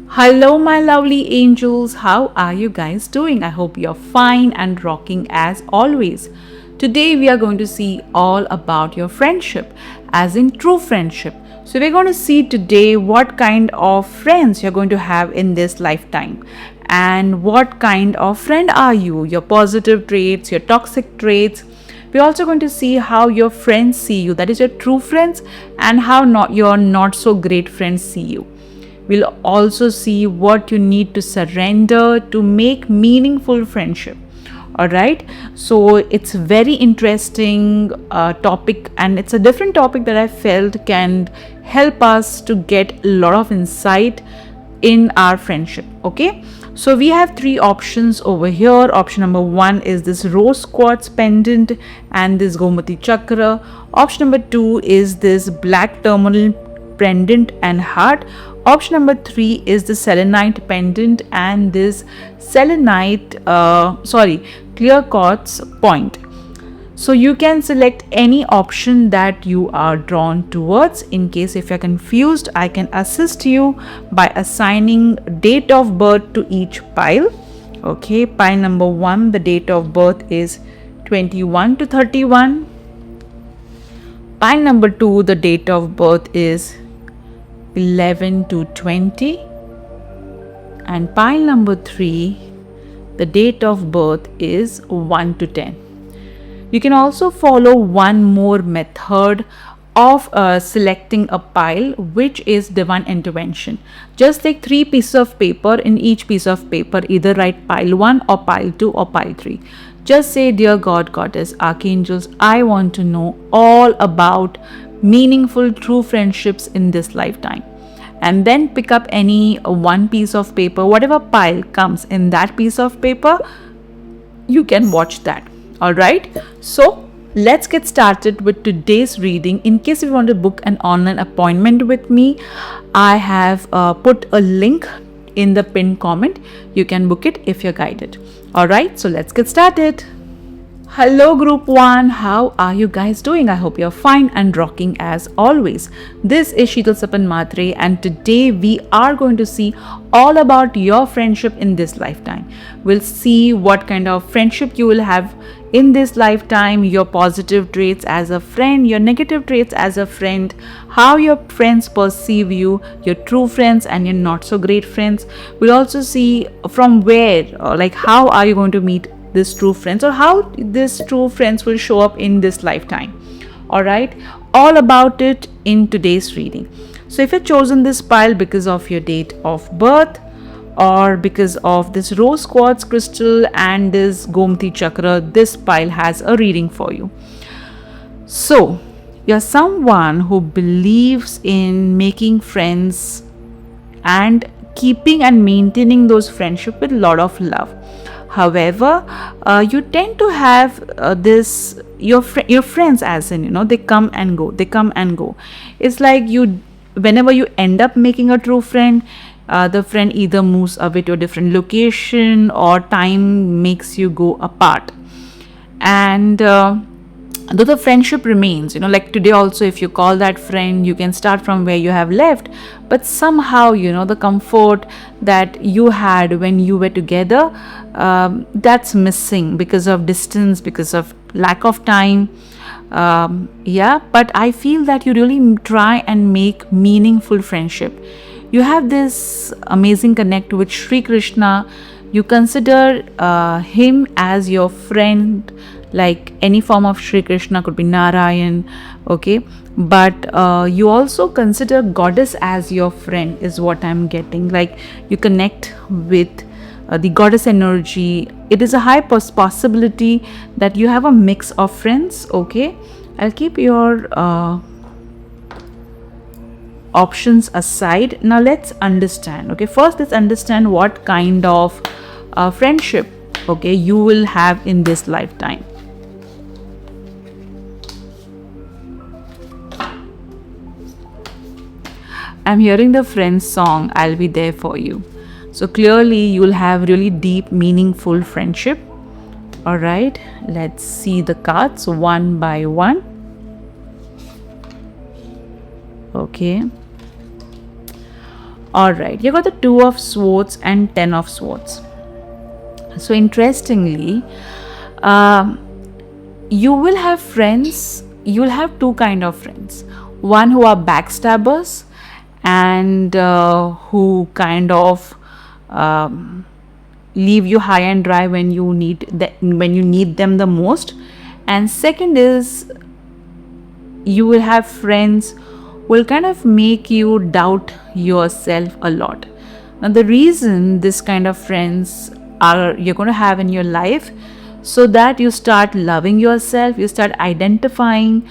Hello, my lovely angels. How are you guys doing? I hope you're fine and rocking as always. Today, we are going to see all about your friendship, as in true friendship. So, we're going to see today what kind of friends you're going to have in this lifetime, and what kind of friend are you, your positive traits, your toxic traits. We're also going to see how your friends see you, that is, your true friends, and how not your not so great friends see you. We'll also see what you need to surrender to make meaningful friendship. All right, so it's very interesting topic, and it's a different topic that I felt can help us to get a lot of insight in our friendship. Okay, so we have three options over here. Option number one is this rose quartz pendant and this Gomti Chakra. Option number two is this black tourmaline pendant and heart. Option number three is the selenite pendant and this clear quartz point. So you can select any option that you are drawn towards. In case if you're confused, I can assist you by assigning date of birth to each pile. Okay, pile number one, the date of birth is 21 to 31. Pile number two, the date of birth is 11 to 20. And pile number three, the date of birth is 1 to 10. You can also follow one more method of selecting a pile, which is divine intervention. Just take 3 pieces of paper. In each piece of paper, either write pile 1 or pile 2 or pile 3. Just say, dear God, Goddess, Archangels, I want to know all about meaningful true friendships in this lifetime. And then pick up any one piece of paper, whatever pile comes in that piece of paper, you can watch that. All right, so let's get started with today's reading. In case you want to book an online appointment with me, I have put a link in the pinned comment. You can book it if you're guided. All right, so let's get started. Hello group 1, how are you guys doing? I hope you're fine and rocking as always. This is Sheetal Sapan Mhatre, and today we are going to see all about your friendship in this lifetime. We'll see what kind of friendship you will have in this lifetime, your positive traits as a friend, your negative traits as a friend, how your friends perceive you, your true friends and your not so great friends. We'll also see from where, like how are you going to meet this true friends, or how this true friends will show up in this lifetime. All right, all about it in today's reading. So if you've chosen this pile because of your date of birth, or because of this rose quartz crystal and this Gomti Chakra, this pile has a reading for you. So you're someone who believes in making friends and keeping and maintaining those friendships with a lot of love. However, you tend to have your friends, as in, they come and go. It's like whenever you end up making a true friend, the friend either moves away to a different location or time makes you go apart. And though the friendship remains, like today also, if you call that friend, you can start from where you have left, but somehow, the comfort that you had when you were together, that's missing because of distance, because of lack of time. But I feel that you really try and make meaningful friendship. You have this amazing connect with Sri Krishna. You consider him as your friend, like any form of Sri Krishna, could be Narayan, okay, but you also consider goddess as your friend, is what I'm getting. Like you connect with the goddess energy. It is a high possibility that you have a mix of friends. Okay, I'll keep your options aside. Now let's understand. Okay, first let's understand what kind of friendship, okay, you will have in this lifetime. I'm hearing the Friends song, I'll Be There For You. So clearly you'll have really deep, meaningful friendship. All right, let's see the cards one by one. Okay. Alright, you got the Two of Swords and Ten of Swords. So interestingly, you will have friends, you will have two kind of friends. One who are backstabbers and who kind of leave you high and dry when you need them the most. And second is, you will have friends who will kind of make you doubt yourself a lot. Now the reason this kind of friends are you're going to have in your life, so that you start loving yourself, you start identifying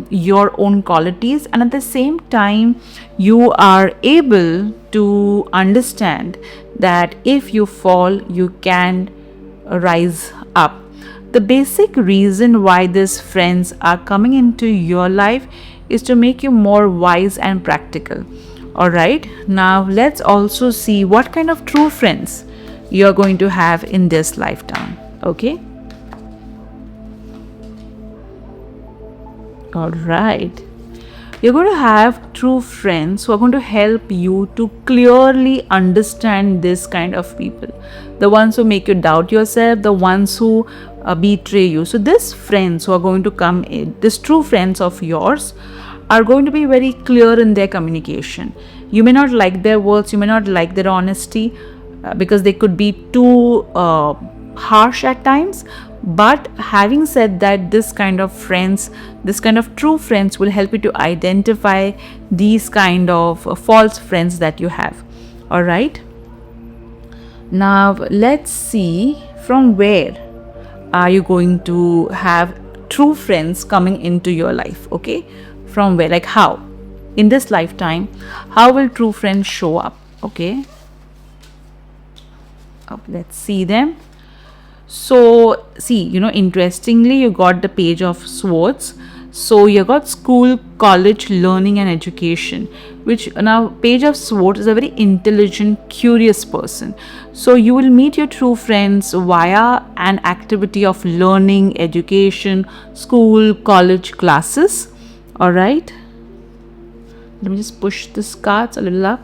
your own qualities, and at the same time you are able to understand that if you fall, you can rise up. The basic reason why these friends are coming into your life is to make you more wise and practical. Alright, now let's also see what kind of true friends you're going to have in this lifetime. Okay. Alright. You're going to have true friends who are going to help you to clearly understand this kind of people. The ones who make you doubt yourself, the ones who betray you. So these friends who are going to come in, these true friends of yours, are going to be very clear in their communication. You may not like their words, you may not like their honesty, because they could be too harsh at times. But having said that, this kind of friends, this kind of true friends will help you to identify these kind of false friends that you have. All right. Now let's see, from where are you going to have true friends coming into your life? Okay, from where, like how in this lifetime, how will true friends show up? Okay, let's see them. So see, interestingly, you got the Page of Swords. So you got school, college, learning and education, which now Page of Swords is a very intelligent, curious person. So you will meet your true friends via an activity of learning, education, school, college, classes. All right. Let me just push this cards a little up.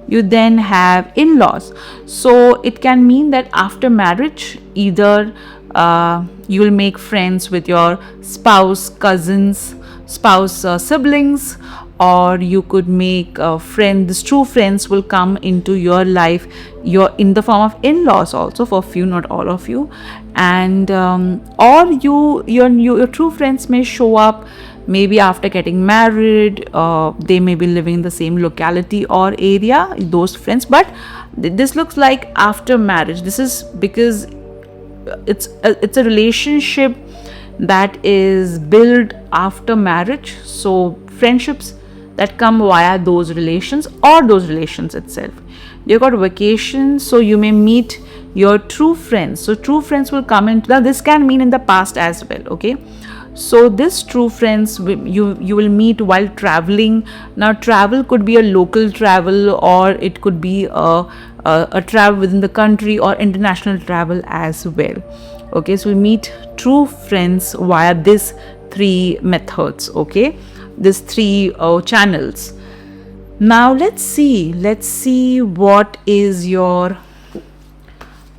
You then have in-laws. So it can mean that after marriage, either you will make friends with your spouse, cousins, siblings, or you could make friends. True friends will come into your life, in the form of in-laws also, for few, not all of you. And or your true friends may show up maybe after getting married. They may be living in the same locality or area, those friends, but this looks like after marriage. This is because it's a relationship that is built after marriage. So friendships that come via those relations or those relations itself. You got vacations, so you may meet your true friends. So true friends will come into, now this can mean in the past as well. Okay, so this true friends you will meet while traveling. Now travel could be a local travel, or it could be a travel within the country, or international travel as well. Okay, so we meet true friends via these three methods. Okay, these three channels. Now let's see what is your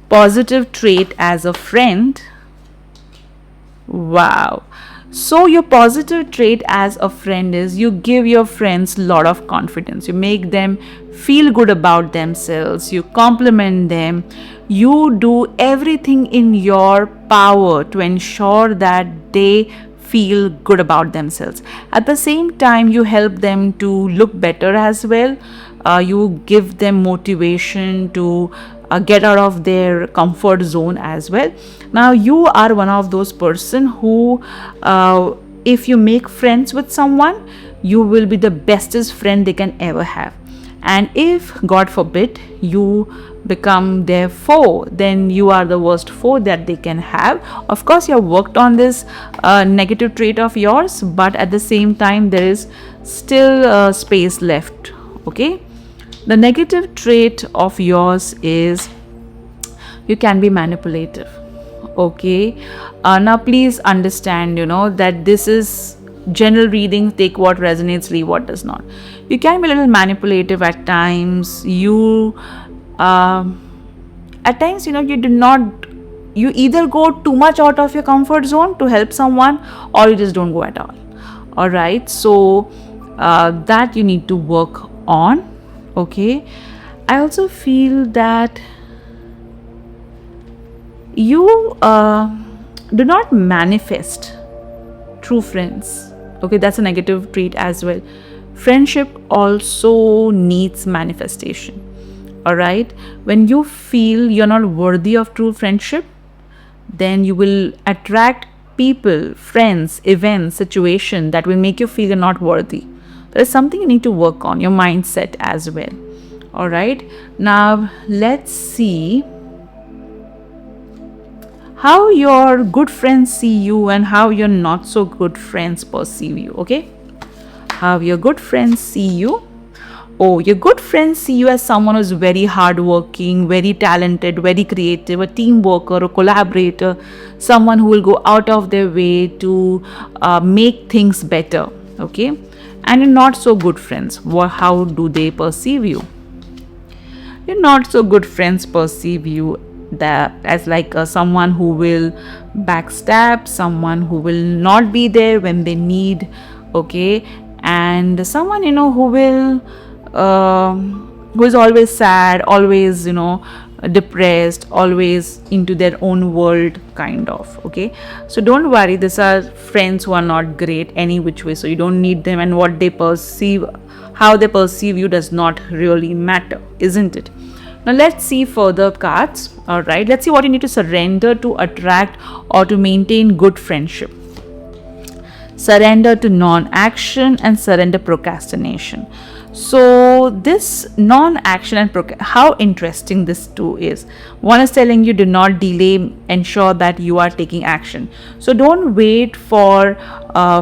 positive trait as a friend. Wow. So your positive trait as a friend is you give your friends a lot of confidence. You make them feel good about themselves. You compliment them. You do everything in your power to ensure that they feel good about themselves. At the same time, you help them to look better as well. You give them motivation to get out of their comfort zone as well. Now you are one of those person who if you make friends with someone, you will be the bestest friend they can ever have. And if God forbid you become their foe, then you are the worst foe that they can have. Of course, you have worked on this negative trait of yours, but at the same time there is still space left. Okay, the negative trait of yours is you can be manipulative. Okay, now please understand, that this is general readings, take what resonates, leave what does not. You can be a little manipulative at times. You at times, you either go too much out of your comfort zone to help someone, or you just don't go at all. All right, so that you need to work on. Okay, I also feel that you do not manifest true friends. Okay, that's a negative trait as well. Friendship also needs manifestation. All right, when you feel you're not worthy of true friendship, then you will attract people, friends, events, situation that will make you feel you're not worthy. There is something you need to work on, your mindset as well. All right, now let's see how your good friends see you and how your not so good friends perceive you. Okay, how your good friends see you. Oh, your good friends see you as someone who's very hardworking, very talented, very creative, a team worker, a collaborator, someone who will go out of their way to make things better. Okay, and your not so good friends, how do they perceive you? Your not so good friends perceive you as like someone who will backstab, someone who will not be there when they need. Okay, and someone who is always sad, always depressed, always into their own world kind of. Okay, so don't worry, these are friends who are not great any which way, so you don't need them, and what they perceive, how they perceive you does not really matter, isn't it? Now let's see further cards. All right, let's see what you need to surrender to attract or to maintain good friendship. Surrender to non-action and surrender procrastination. So this non-action and how interesting this two is. One is telling you do not delay, ensure that you are taking action. So don't wait for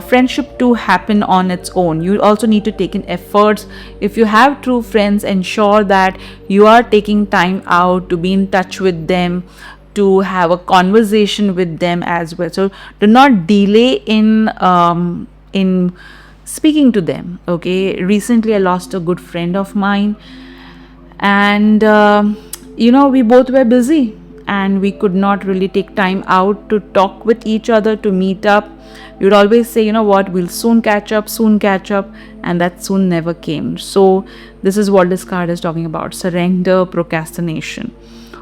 friendship to happen on its own. You also need to take in efforts. If you have true friends, ensure that you are taking time out to be in touch with them, to have a conversation with them as well. So do not delay in speaking to them. Okay, recently I lost a good friend of mine, and we both were busy and we could not really take time out to talk with each other, to meet up. We would always say, we'll soon catch up, and that soon never came. So this is what this card is talking about: surrender, procrastination.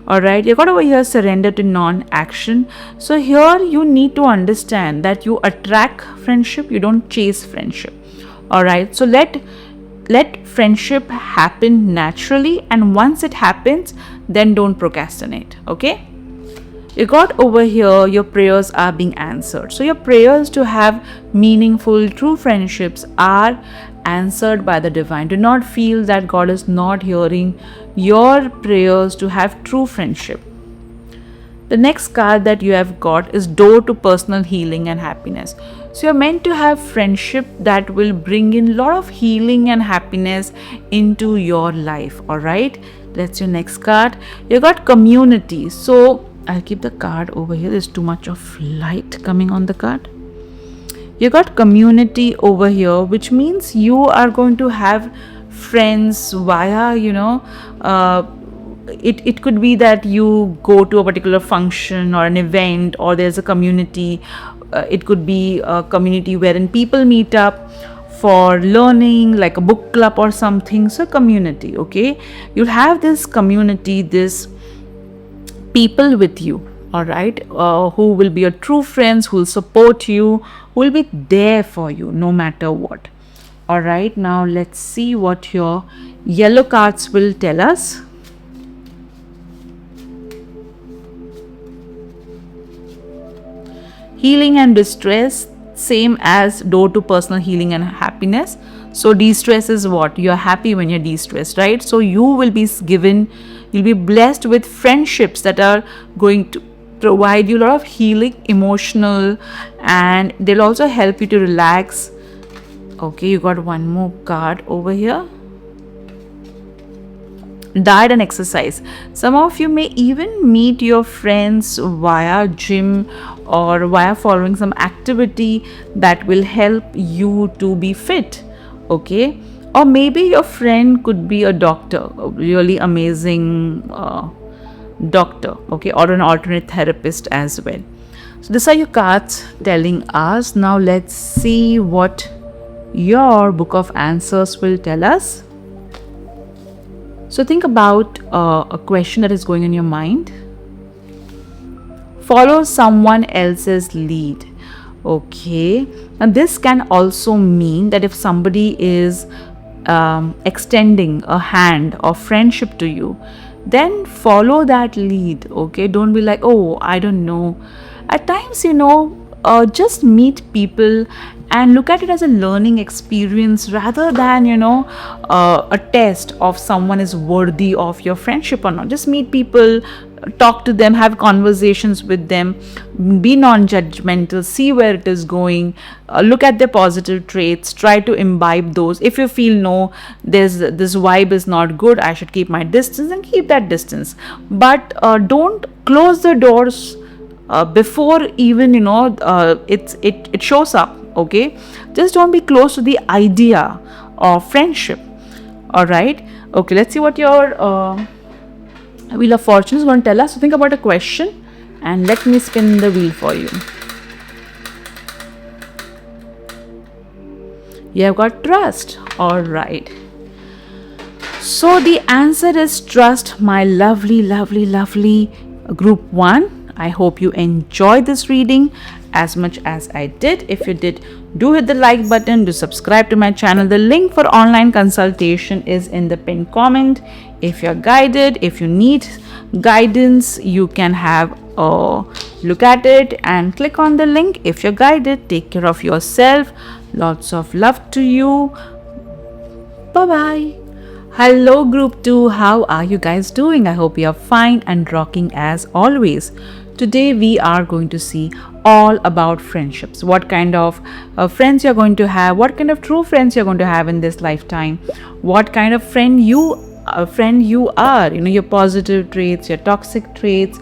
All right, you got over here surrender to non-action. So here you need to understand that you attract friendship, you don't chase friendship. All right, so let friendship happen naturally, and once it happens, then don't procrastinate. Okay, you got over here your prayers are being answered. So your prayers to have meaningful true friendships are answered by the divine. Do not feel that God is not hearing your prayers to have true friendship. The next card that you have got is door to personal healing and happiness. So you're meant to have friendship that will bring in a lot of healing and happiness into your life. All right, that's your next card. You got community. So I'll keep the card over here. There's too much of light coming on the card. You got community over here, which means you are going to have friends via, it could be that you go to a particular function or an event, or there's a community. It could be a community wherein people meet up for learning, like a book club or something. So community. Okay, you'll have this community, this people with you. All right, who will be your true friends, who will support you, who will be there for you no matter what. All right, now let's see what your yellow cards will tell us. Healing and distress, same as door to personal healing and happiness. So de-stress is what? You're happy when you're de-stressed, right? So you'll be blessed with friendships that are going to provide you a lot of healing, emotional, and they'll also help you to relax. Okay, you got one more card over here. diet and exercise. Some of you may even meet your friends via gym or via following some activity that will help you to be fit. Okay, or maybe your friend could be a doctor, a really amazing doctor, okay, or an alternate therapist as well. So these are your cards telling us. Now let's see what your book of answers will tell us. So think about a question that is going in your mind. Follow someone else's lead. Okay, and this can also mean that if somebody is extending a hand of friendship to you, then follow that lead. Okay, don't be like, oh, I don't know. At times, just meet people and look at it as a learning experience rather than a test of someone is worthy of your friendship or not. Just meet people, talk to them, have conversations with them, be non-judgmental, see where it is going, look at their positive traits, try to imbibe those. If you feel no, this vibe is not good, I should keep my distance, and keep that distance. But don't close the doors before even it shows up. Okay, just don't be close to the idea of friendship. All right, okay, let's see what your Wheel of Fortune is going to tell us. So think about a question and let me spin the wheel for you. You have got trust. All right, so the answer is trust, my lovely group 1. I hope you enjoyed this reading as much as I did. If you did, do hit the like button, do subscribe to my channel. The link for online consultation is in the pinned comment. If you're guided, if you need guidance, you can have a look at it and click on the link. If you're guided, take care of yourself. Lots of love to you. Bye bye. Hello group 2, how are you guys doing? I hope you are fine and rocking as always. Today we are going to see all about friendships. What kind of friends you're going to have, what kind of true friends you're going to have in this lifetime, what kind of friend you are, your positive traits, your toxic traits.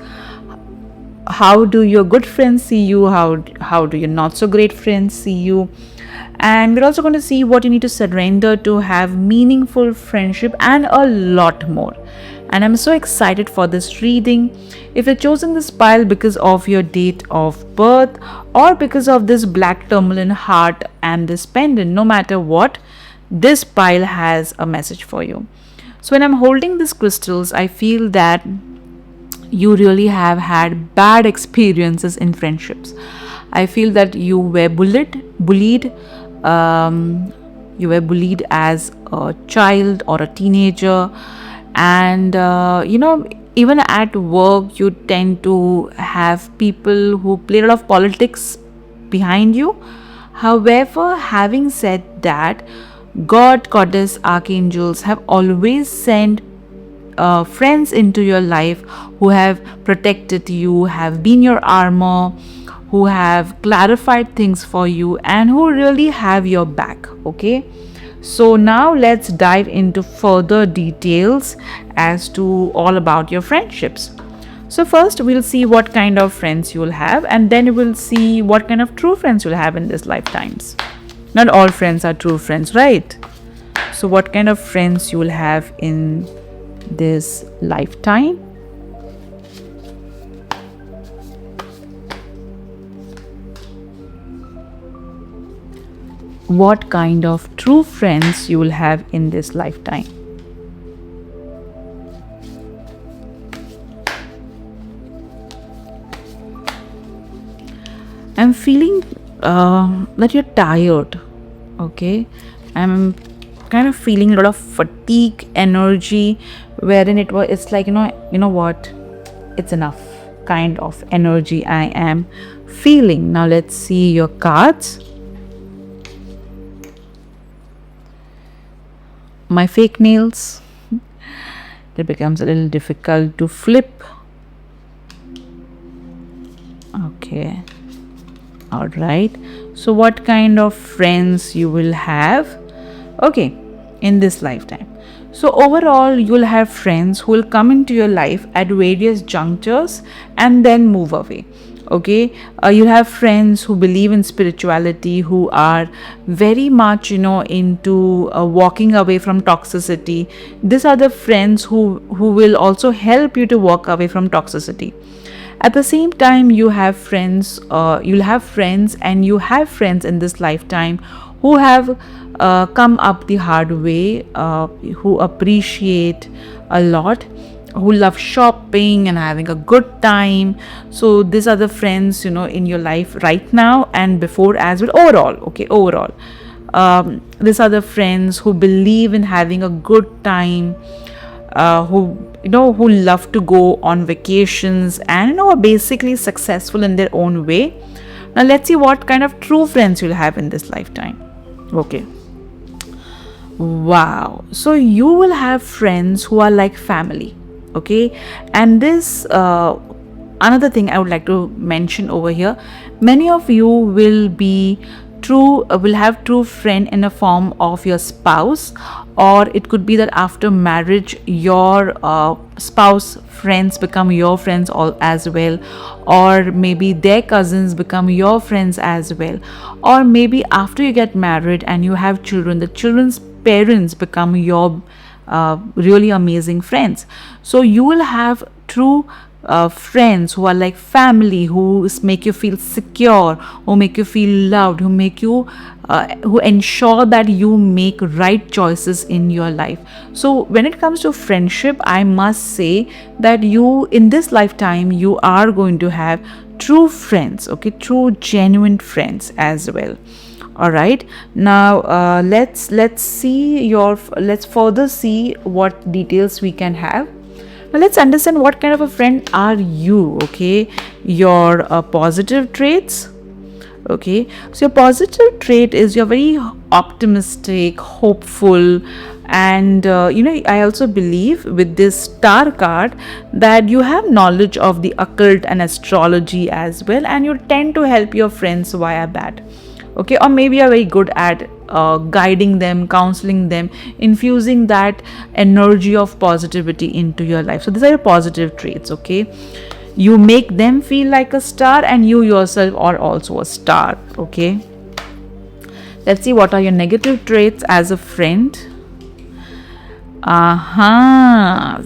How do your good friends see you? How do your not so great friends see you? And we're also going to see what you need to surrender to have meaningful friendship and a lot more. And I'm so excited for this reading. If you've chosen this pile because of your date of birth or because of this black tourmaline heart and this pendant, no matter what, this pile has a message for you. So when I'm holding these crystals, I feel that you really have had bad experiences in friendships. I feel that you were bullied. You were bullied as a child or a teenager, and even at work you tend to have people who play a lot of politics behind you. However, having said that, God, Goddess, Archangels have always sent friends into your life who have protected you, have been your armor, who have clarified things for you, and who really have your back. Okay, so now let's dive into further details as to all about your friendships. So first we'll see what kind of friends you'll have, and then we'll see what kind of true friends you'll have in this lifetimes. Not all friends are true friends, right? So what kind of friends you'll have in this lifetime? What kind of true friends you will have in this lifetime? I'm feeling that you're tired. Okay, I'm kind of feeling a lot of fatigue energy, wherein it's like, you know what, it's enough kind of energy I am feeling. Now let's see your cards. My fake nails. It becomes a little difficult to flip. Okay, all right, so what kind of friends you will have, okay, in this lifetime? So overall, you'll have friends who will come into your life at various junctures and then move away. Okay, you have friends who believe in spirituality, who are very much, into walking away from toxicity. These are the friends who will also help you to walk away from toxicity. At the same time, you have friends, you'll have friends, and you have friends in this lifetime who have come up the hard way, who appreciate a lot, who love shopping and having a good time. So these are the friends, in your life right now and before as well. Overall, these are the friends who believe in having a good time, who love to go on vacations and are basically successful in their own way. Now let's see what kind of true friends you'll have in this lifetime. Okay. Wow. So you will have friends who are like family. Okay. And this another thing I would like to mention over here, many of you will have true friend in a form of your spouse, or it could be that after marriage your spouse friends become your friends all as well, or maybe their cousins become your friends as well, or maybe after you get married and you have children, the children's parents become your really amazing friends. So you will have true friends who are like family, who make you feel secure, who make you feel loved, who ensure that you make right choices in your life. So when it comes to friendship, I must say that you in this lifetime you are going to have true friends, okay, true genuine friends as well. All right, now let's further see what details we can have. Now let's understand what kind of a friend are you. Okay, your positive traits. Okay, so your positive trait is you're very optimistic, hopeful, and I also believe with this star card that you have knowledge of the occult and astrology as well, and you tend to help your friends via that. Okay, or maybe you're very good at guiding them, counseling them, infusing that energy of positivity into your life. So these are your positive traits. Okay, you make them feel like a star, and you yourself are also a star. Okay, let's see what are your negative traits as a friend.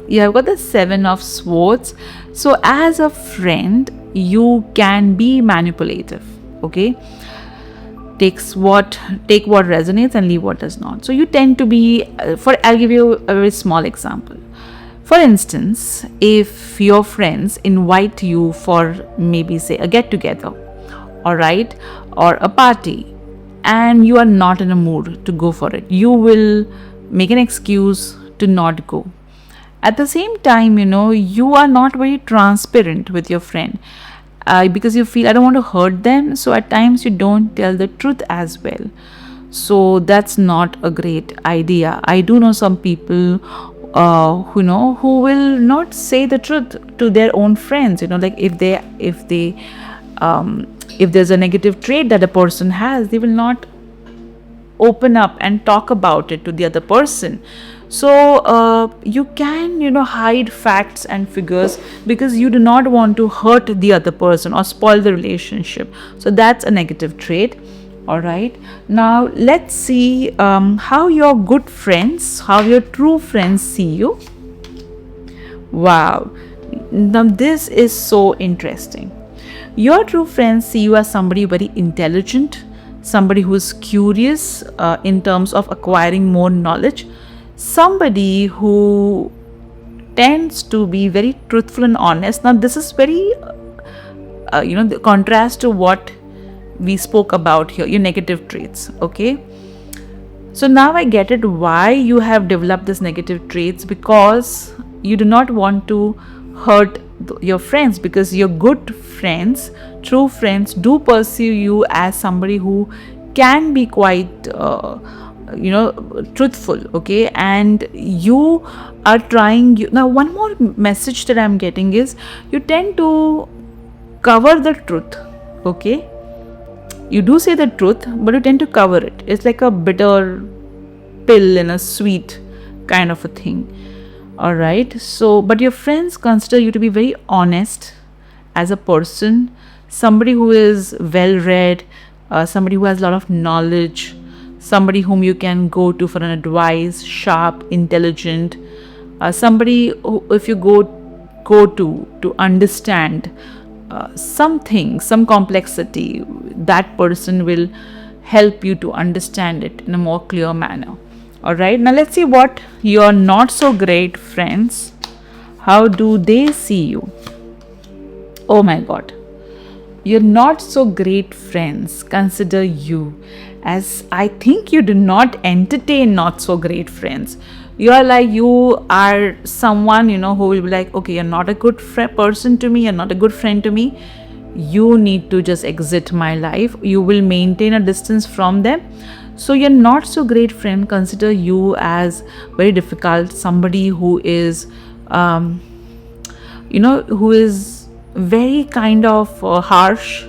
You have got the 7 of Swords. So as a friend you can be manipulative. Okay, take what resonates and leave what does not. So you tend to be I'll give you a very small example. For instance, if your friends invite you for maybe say a get together, all right, or a party, and you are not in a mood to go for it, you will make an excuse to not go. At the same time, you are not very transparent with your friend. Because you feel I don't want to hurt them, so at times you don't tell the truth as well. So that's not a great idea. I do know some people who will not say the truth to their own friends. Like if there's a negative trait that a person has, they will not open up and talk about it to the other person. So you can hide facts and figures because you do not want to hurt the other person or spoil the relationship. So that's a negative trait. All right, now let's see how your good friends, how your true friends see you. Wow, now this is so interesting. Your true friends see you as somebody very intelligent, somebody who is curious in terms of acquiring more knowledge, somebody who tends to be very truthful and honest. Now this is very the contrast to what we spoke about here, your negative traits. Okay, so now I get it why you have developed this negative traits, because you do not want to hurt your friends, because your good friends, true friends, do perceive you as somebody who can be quite truthful. Okay, and you are trying. Now one more message that I'm getting is you tend to cover the truth. Okay, you do say the truth, but you tend to cover it. It's like a bitter pill in a sweet kind of a thing. All right, so but your friends consider you to be very honest as a person, somebody who is well read, somebody who has a lot of knowledge, somebody whom you can go to for an advice, sharp, intelligent, somebody who, if you go to understand something, some complexity, that person will help you to understand it in a more clear manner. All right, now let's see what your not so great friends, how do they see you? Oh my god, your not so great friends consider you as, I think you do not entertain not so great friends. You are like, you are someone, you know, who will be like, okay, you're not a good person to me, you're not a good friend to me, you need to just exit my life. You will maintain a distance from them. So your not so great friend consider you as very difficult, somebody who is who is very kind of harsh,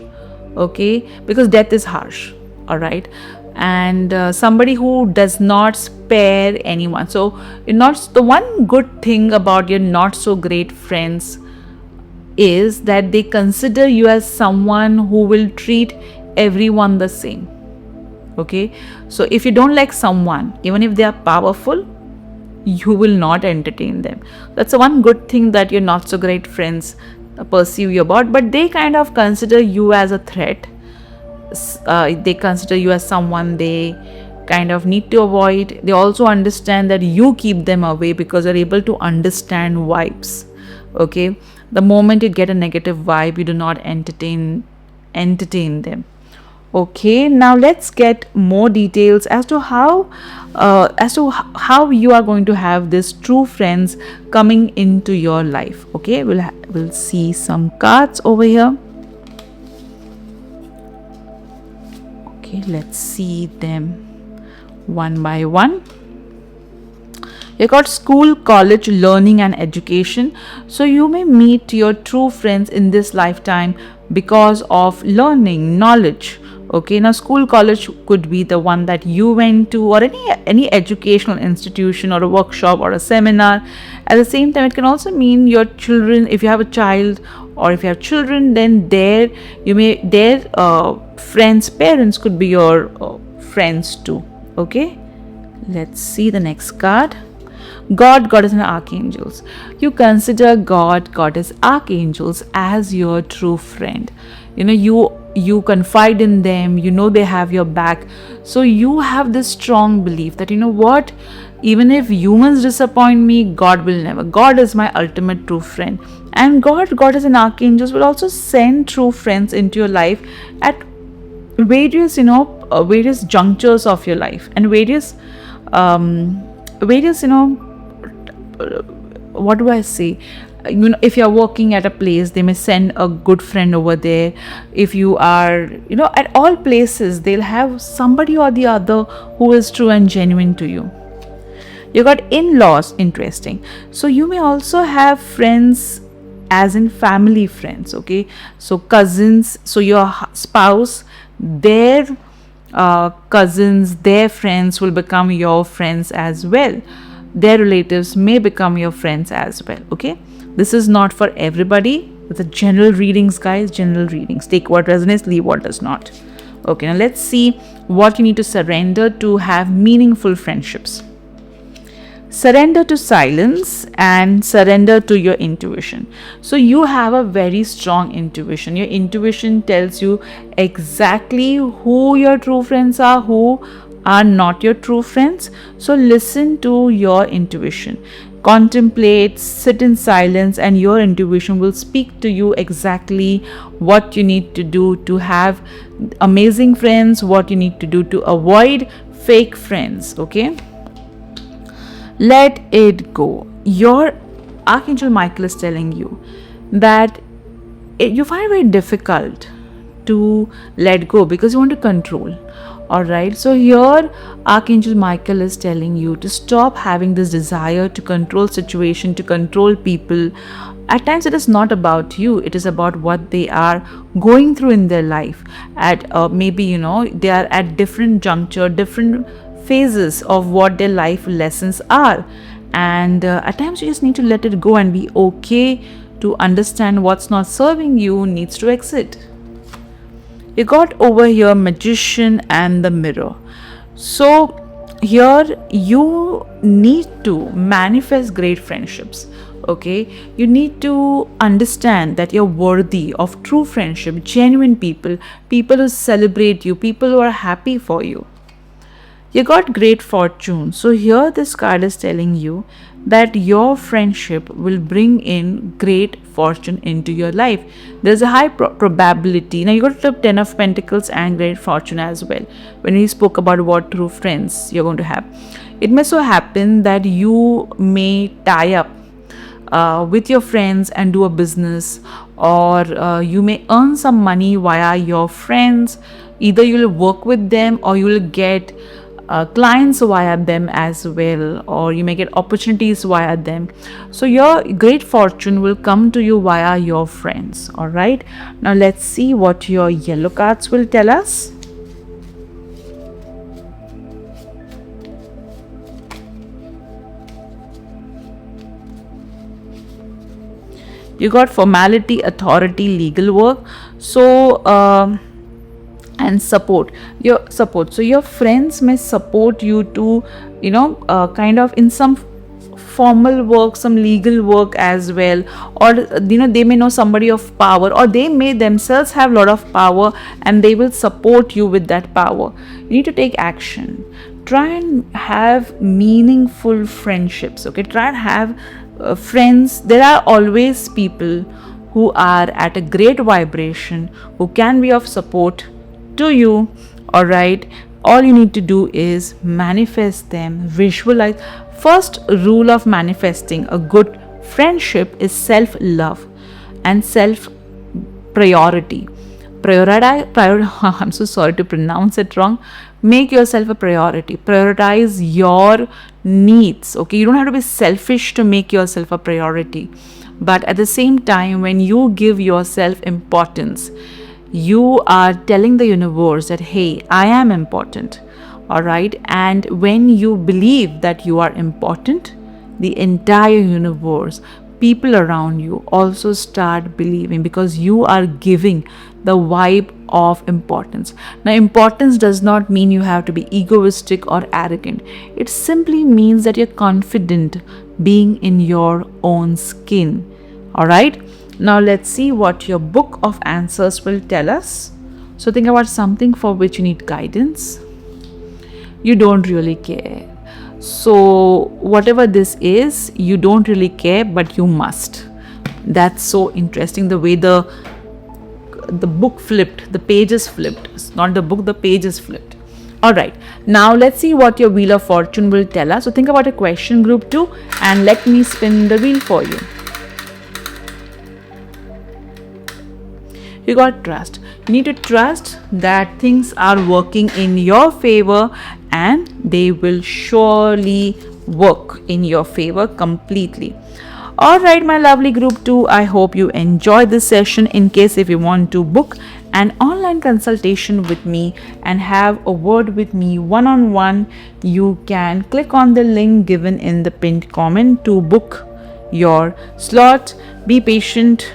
okay, because death is harsh. All right, and somebody who does not spare anyone. So you're not, the one good thing about your not so great friends is that they consider you as someone who will treat everyone the same. Okay, so if you don't like someone, even if they are powerful, you will not entertain them. That's the one good thing that your not so great friends perceive you about. But they kind of consider you as a threat. They consider you as someone they kind of need to avoid. They also understand that you keep them away because you're able to understand vibes. Okay, the moment you get a negative vibe, you do not entertain them. Okay, now let's get more details as to how you are going to have these true friends coming into your life. Okay, we'll see some cards over here. Okay, let's see them one by one. You got school, college, learning and education. So you may meet your true friends in this lifetime because of learning, knowledge. Okay, now school, college could be the one that you went to, or any educational institution or a workshop or a seminar. At the same time, it can also mean your children. If you have a child or if you have children, then their friends' parents could be your friends too. Okay, let's see the next card. God, Goddess and Archangels. You consider God, Goddess, Archangels as your true friend. You know, you confide in them, you know they have your back. So you have this strong belief that, you know what, even if humans disappoint me, God will never. God is my ultimate true friend. And God, Goddess and Archangels will also send true friends into your life at various junctures of your life and various what do I say? You know, if you're working at a place, they may send a good friend over there. If you are, at all places, they'll have somebody or the other who is true and genuine to you. You got in-laws, interesting. So you may also have friends as in family friends, okay? So cousins, so your spouse, their cousins, their friends will become your friends as well. Their relatives may become your friends as well, okay? This is not for everybody. It's a general readings, guys. General readings. Take what resonates, leave what does not. Okay, now let's see what you need to surrender to have meaningful friendships. Surrender to silence and surrender to your intuition. So you have a very strong intuition. Your intuition tells you exactly who your true friends are, who are not your true friends. So listen to your intuition. Contemplate, sit in silence, and your intuition will speak to you exactly what you need to do to have amazing friends, what you need to do to avoid fake friends. Okay, let it go. Your Archangel Michael is telling you that you find it very difficult to let go because you want to control. Alright, so here Archangel Michael is telling you to stop having this desire to control situation, to control people. At times it is not about you, it is about what they are going through in their life. At maybe they are at different juncture, different phases of what their life lessons are. And at times you just need to let it go and be okay to understand what's not serving you needs to exit. You got over here Magician and the Mirror. So here you need to manifest great friendships. Okay, you need to understand that you're worthy of true friendship, genuine people, people who celebrate you, people who are happy for you. You got Great Fortune. So here this card is telling you that your friendship will bring in great fortune into your life. There's a high probability. Now you got the 10 of Pentacles and Great Fortune as well. When we spoke about what true friends you're going to have, it may so happen that you may tie up with your friends and do a business, or you may earn some money via your friends. Either you'll work with them or you'll get clients via them as well, or you may get opportunities via them. So your great fortune will come to you via your friends. All right, now let's see what your yellow cards will tell us. You got Formality, Authority, Legal work. So and support, so your friends may support you to kind of in some formal work, some legal work as well, or they may know somebody of power, or they may themselves have a lot of power and they will support you with that power. You need to take action. Try and have meaningful friendships. Okay, try and have friends. There are always people who are at a great vibration, who can be of support to you. All right, all you need to do is manifest them, visualize. First rule of manifesting a good friendship is self-love and self-priority. I'm so sorry to pronounce it wrong. Make yourself a priority. Prioritize your needs. Okay, you don't have to be selfish to make yourself a priority, but at the same time, when you give yourself importance, you are telling the universe that, hey, I am important. All right, and when you believe that you are important, the entire universe, people around you also start believing, because you are giving the vibe of importance. Now, importance does not mean you have to be egoistic or arrogant. It simply means that you're confident being in your own skin. All right, now let's see what your book of answers will tell us. So think about something for which you need guidance. You don't really care. So whatever this is, you don't really care, but you must. That's so interesting, the way the book flipped, the pages flipped. It's not the book, the pages flipped. All right, now let's see what your Wheel of Fortune will tell us. So think about a question, group 2, and let me spin the wheel for you. You got Trust. You need to trust that things are working in your favor, and they will surely work in your favor completely. All right, my lovely group 2, I hope you enjoyed this session. In case if you want to book an online consultation with me and have a word with me one-on-one, you can click on the link given in the pinned comment to book your slot. Be patient,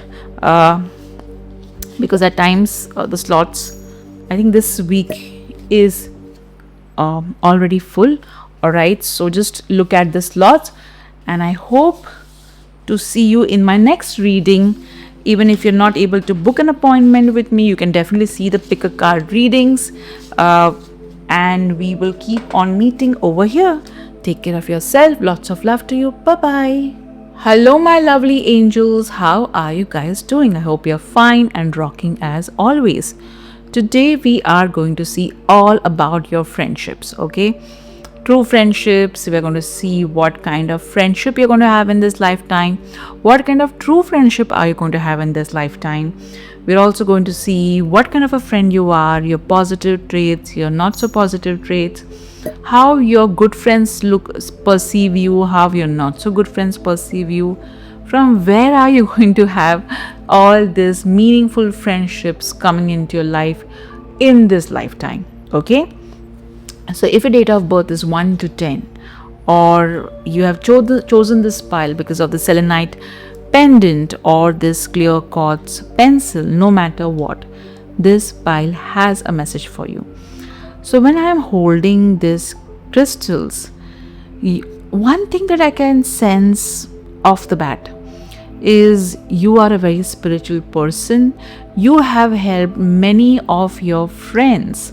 because at times the slots, I think this week is already full. All right, so just look at the slots, and I hope to see you in my next reading. Even if you're not able to book an appointment with me, you can definitely see the pick a card readings, and we will keep on meeting over here. Take care of yourself. Lots of love to you. Bye bye. Hello, my lovely angels. How are you guys doing? I hope you're fine and rocking as always. Today we are going to see all about your friendships. Okay, true friendships. We're going to see what kind of friendship you're going to have in this lifetime. What kind of true friendship are you going to have in this lifetime? We're also going to see what kind of a friend you are, your positive traits, your not so positive traits, how your good friends perceive you, how your not so good friends perceive you. From where are you going to have all these meaningful friendships coming into your life in this lifetime? Okay, So if your date of birth is 1 to 10, or you have chosen this pile because of the selenite pendant or this clear quartz pencil, no matter what, this pile has a message for you. So when I am holding these crystals, one thing that I can sense off the bat is you are a very spiritual person. You have helped many of your friends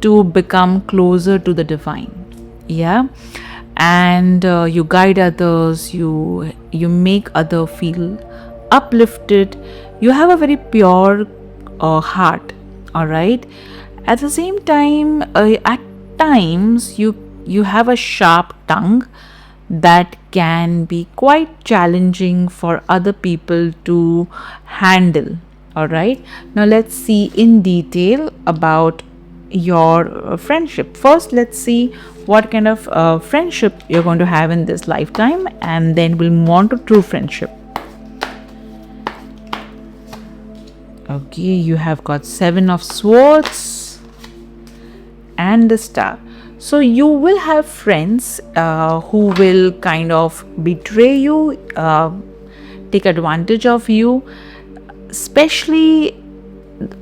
to become closer to the divine. Yeah. And you guide others, you make other feel uplifted. You have a very pure heart. All right. At the same time, at times you have a sharp tongue that can be quite challenging for other people to handle. All right. Now let's see in detail about your friendship. First, let's see what kind of friendship you're going to have in this lifetime, and then we'll move on to true friendship. Okay, you have got 7 of swords and the star. So you will have friends who will kind of betray you, take advantage of you, especially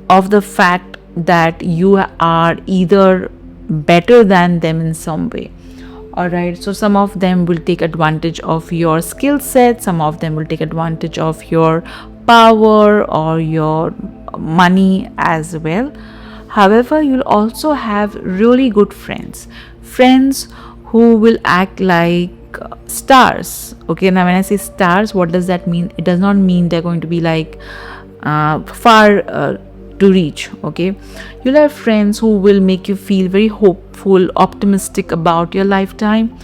of the fact that you are either better than them in some way. All right, so some of them will take advantage of your skill set, some of them will take advantage of your power or your money as well. However, you'll also have really good friends who will act like stars. Okay, now when I say stars, what does that mean? It does not mean they're going to be like far to reach. Okay, you'll have friends who will make you feel very hopeful, optimistic about your lifetime.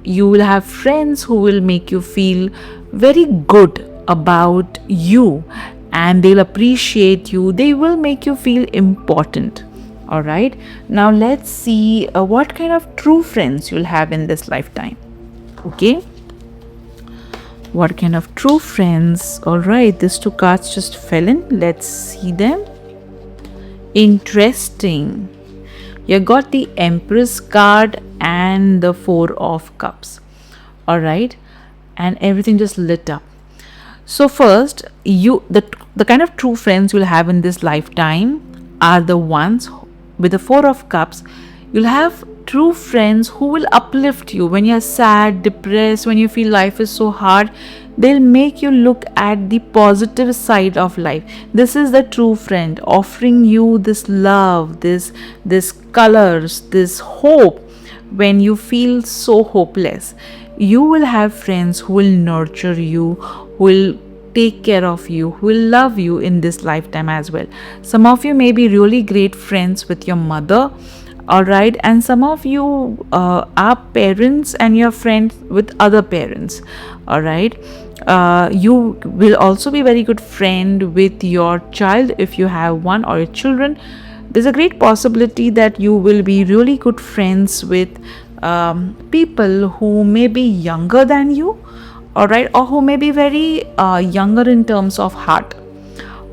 You will have friends who will make you feel very good about you, and they'll appreciate you. They will make you feel important. All right, now let's see what kind of true friends you'll have in this lifetime. Okay, what kind of true friends? All right, these 2 cards just fell in. Let's see them. Interesting. You got the Empress card and the 4 of Cups. All right, and everything just lit up. So first, the kind of true friends you'll have in this lifetime are the ones with the 4 of Cups. You'll have true friends who will uplift you when you're sad, depressed, when you feel life is so hard. They'll make you look at the positive side of life. This is the true friend offering you this love, this colors, this hope when you feel so hopeless. You will have friends who will nurture you, who will take care of you, who will love you in this lifetime as well. Some of you may be really great friends with your mother. All right, and some of you are parents and you're friends with other parents. All right, you will also be very good friend with your child if you have one, or your children. There's a great possibility that you will be really good friends with people who may be younger than you. All right, or who may be very younger in terms of heart.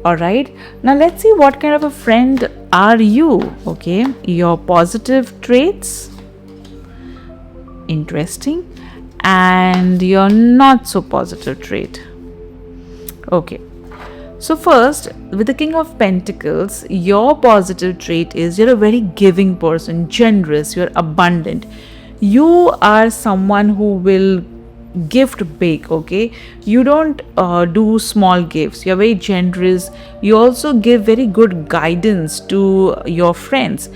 All right, now let's see what kind of a friend are you. Okay, your positive traits, interesting, and your not so positive trait. Okay, so first, with the King of Pentacles, your positive trait is you're a very giving person, generous, you're abundant. You are someone who will gift big. Okay, you don't do small gifts. You're very generous. You also give very good guidance to your friends,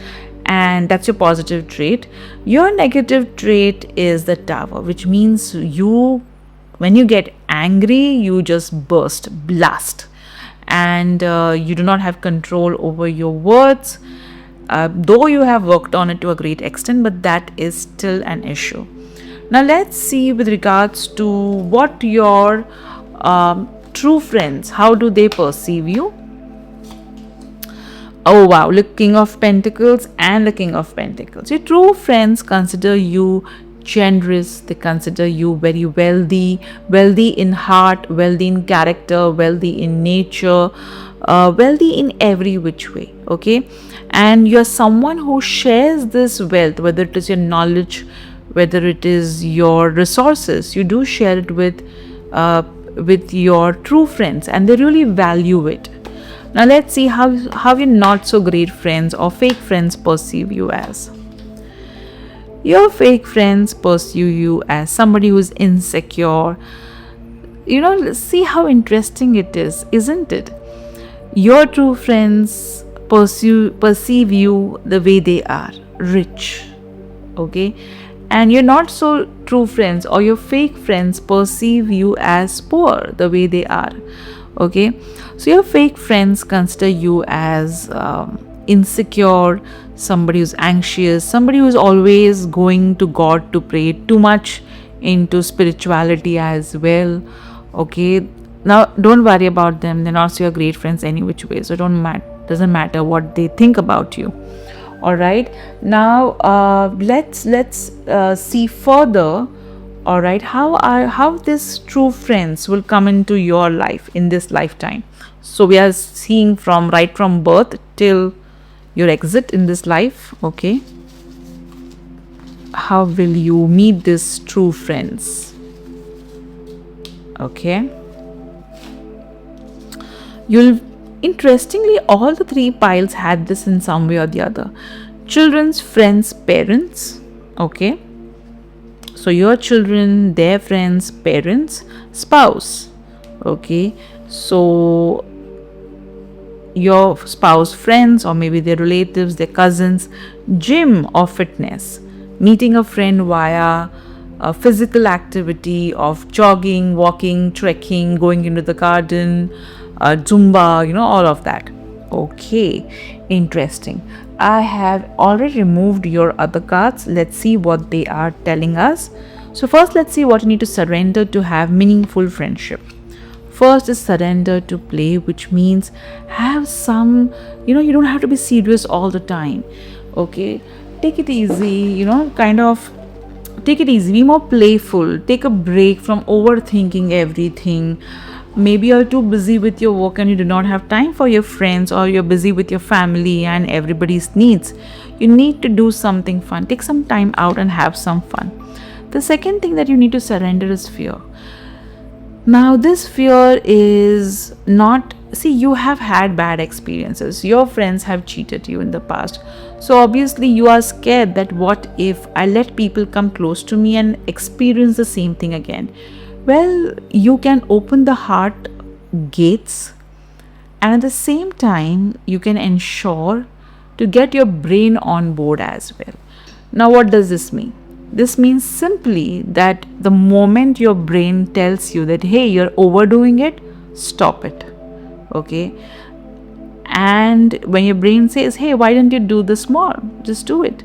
and that's your positive trait. Your negative trait is the Tower, which means when you get angry, you just blast, and you do not have control over your words, though you have worked on it to a great extent, but that is still an issue. Now let's see with regards to what your true friends, how do they perceive you? Oh wow, look, King of Pentacles and the King of Pentacles. Your true friends consider you generous, they consider you very wealthy, wealthy in heart, wealthy in character, wealthy in nature, wealthy in every which way. Okay, and you're someone who shares this wealth, whether it is your knowledge, whether it is your resources, you do share it with your true friends, and they really value it. Now let's see how your not so great friends or fake friends perceive you as. Your fake friends pursue you as somebody who's insecure. See how interesting it is, isn't it? Your true friends perceive you the way they are, rich. Okay, and your not so true friends or your fake friends perceive you as poor, the way they are. Okay, so your fake friends consider you as insecure, somebody who's anxious, somebody who's always going to God to pray, too much into spirituality as well. Okay, now don't worry about them, they're not your great friends any which way, so doesn't matter what they think about you. All right, now let's see further. All right, how these true friends will come into your life in this lifetime. So we are seeing from birth till your exit in this life. Okay, how will you meet these true friends? Okay, interestingly, all the three piles had this in some way or the other. Children's friends, parents. Okay, so your children, their friends, parents, spouse. Okay, so your spouse, friends, or maybe their relatives, their cousins, gym or fitness, meeting a friend via a physical activity of jogging, walking, trekking, going into the garden, Zumba, all of that. Okay, interesting. I have already removed your other cards. Let's see what they are telling us. So first, let's see what you need to surrender to have meaningful friendship. First is surrender to play, which means have some, you don't have to be serious all the time. Okay, take it easy, take it easy, be more playful, take a break from overthinking everything. Maybe you're too busy with your work and you do not have time for your friends, or you're busy with your family and everybody's needs. You need to do something fun. Take some time out and have some fun. The second thing that you need to surrender is fear. Now, this fear is not, you have had bad experiences. Your friends have cheated you in the past. So obviously you are scared that what if I let people come close to me and experience the same thing again? Well, you can open the heart gates, and at the same time you can ensure to get your brain on board as well. Now, what does this mean? This means simply that the moment your brain tells you that, hey, you're overdoing it, stop it. Okay, and when your brain says, hey, why don't you do this more, just do it.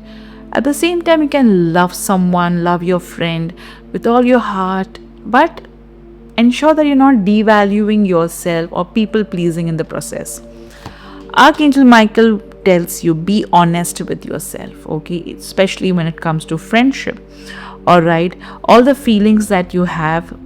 At the same time, you can love someone, love your friend with all your heart, but ensure that you're not devaluing yourself or people pleasing in the process. Archangel Michael tells you, be honest with yourself. Okay, especially when it comes to friendship. All right, all the feelings that you have,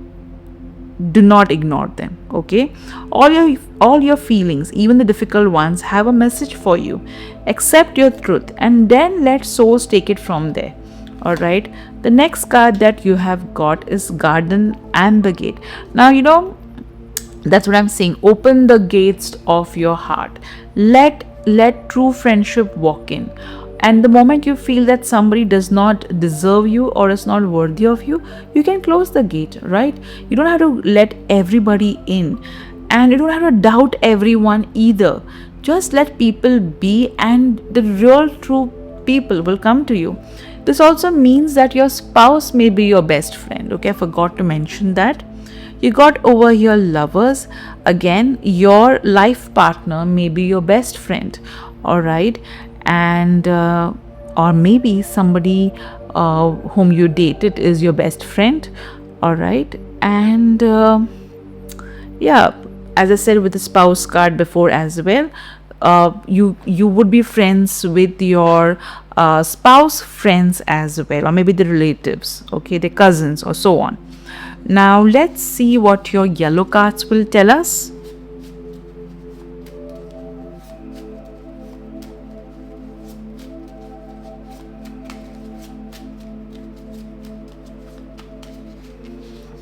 do not ignore them. Okay, all your feelings, even the difficult ones, have a message for you. Accept your truth and then let source take it from there. All right, the next card that you have got is Garden and the Gate. Now, that's what I'm saying. Open the gates of your heart. Let true friendship walk in. And the moment you feel that somebody does not deserve you or is not worthy of you, you can close the gate, right? You don't have to let everybody in, and you don't have to doubt everyone either. Just let people be, and the real true people will come to you. This also means that your spouse may be your best friend. Okay, I forgot to mention that. You got over your lovers. Again, your life partner may be your best friend. All right, and or maybe somebody whom you dated is your best friend. All right, and yeah, as I said with the spouse card before as well, you would be friends with your spouse, friends as well, or maybe the relatives, okay, the cousins or so on. Now let's see what your yellow cards will tell us.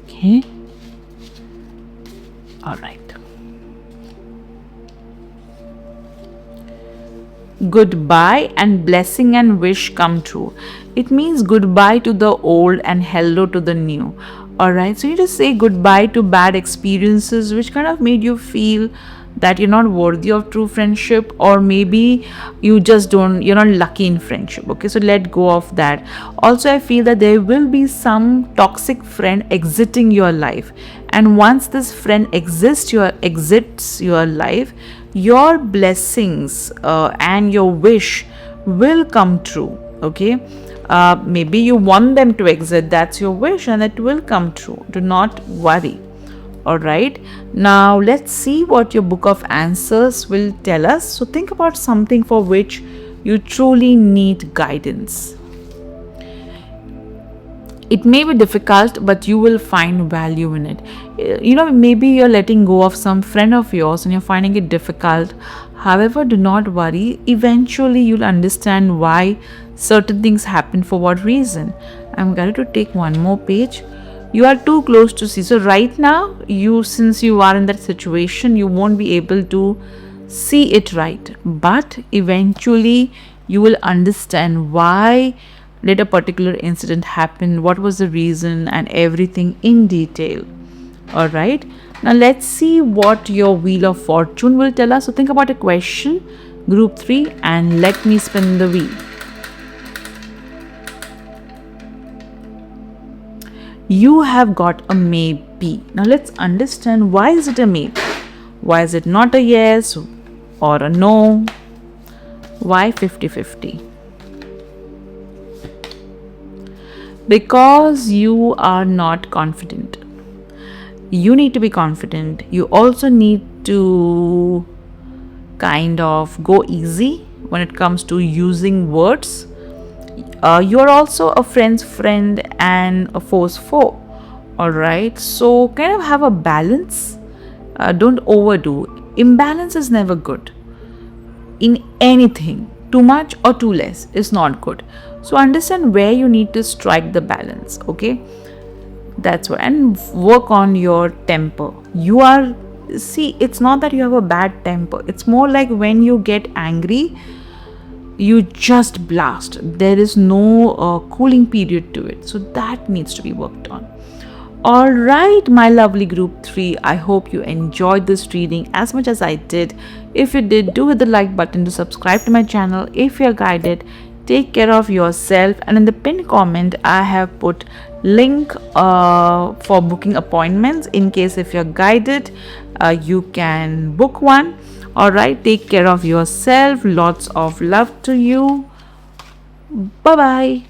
Okay. All right. Goodbye and blessing and wish come true. It means goodbye to the old and hello to the new. Alright, so you just say goodbye to bad experiences which kind of made you feel that you're not worthy of true friendship, or maybe you're not lucky in friendship. Okay, so let go of that. Also, I feel that there will be some toxic friend exiting your life, and once this friend exits your life, your blessings and your wish will come true. Okay, maybe you want them to exit, that's your wish, and it will come true. Do not worry. All right, now let's see what your book of answers will tell us. So think about something for which you truly need guidance. It may be difficult, but you will find value in it. Maybe you're letting go of some friend of yours and you're finding it difficult. However, do not worry. Eventually, you'll understand why certain things happen, for what reason. I'm going to take one more page. You are too close to see. So right now, since you are in that situation, you won't be able to see it right. But eventually, you will understand why did a particular incident happen, what was the reason, and everything in detail. All right, now let's see what your wheel of fortune will tell us. So think about a question, group 3, and let me spin the wheel. You have got a maybe. Now let's understand, why is it a maybe? Why is it not a yes or a no? Why 50-50? Because you are not confident. You need to be confident. You also need to kind of go easy when it comes to using words. You are also a friend's friend and a foe's foe. All right, so kind of have a balance. Don't overdo. Imbalance is never good in anything. Too much or too less is not good. So understand where you need to strike the balance. Okay, that's what, and work on your temper. It's not that you have a bad temper. It's more like when you get angry, you just blast. There is no cooling period to it. So that needs to be worked on. All right, my lovely group 3, I hope you enjoyed this reading as much as I did. If you did, do hit the like button to subscribe to my channel. If you're guided, take care of yourself, and in the pinned comment I have put link for booking appointments. In case if you're guided, you can book one. All right, take care of yourself. Lots of love to you. Bye bye.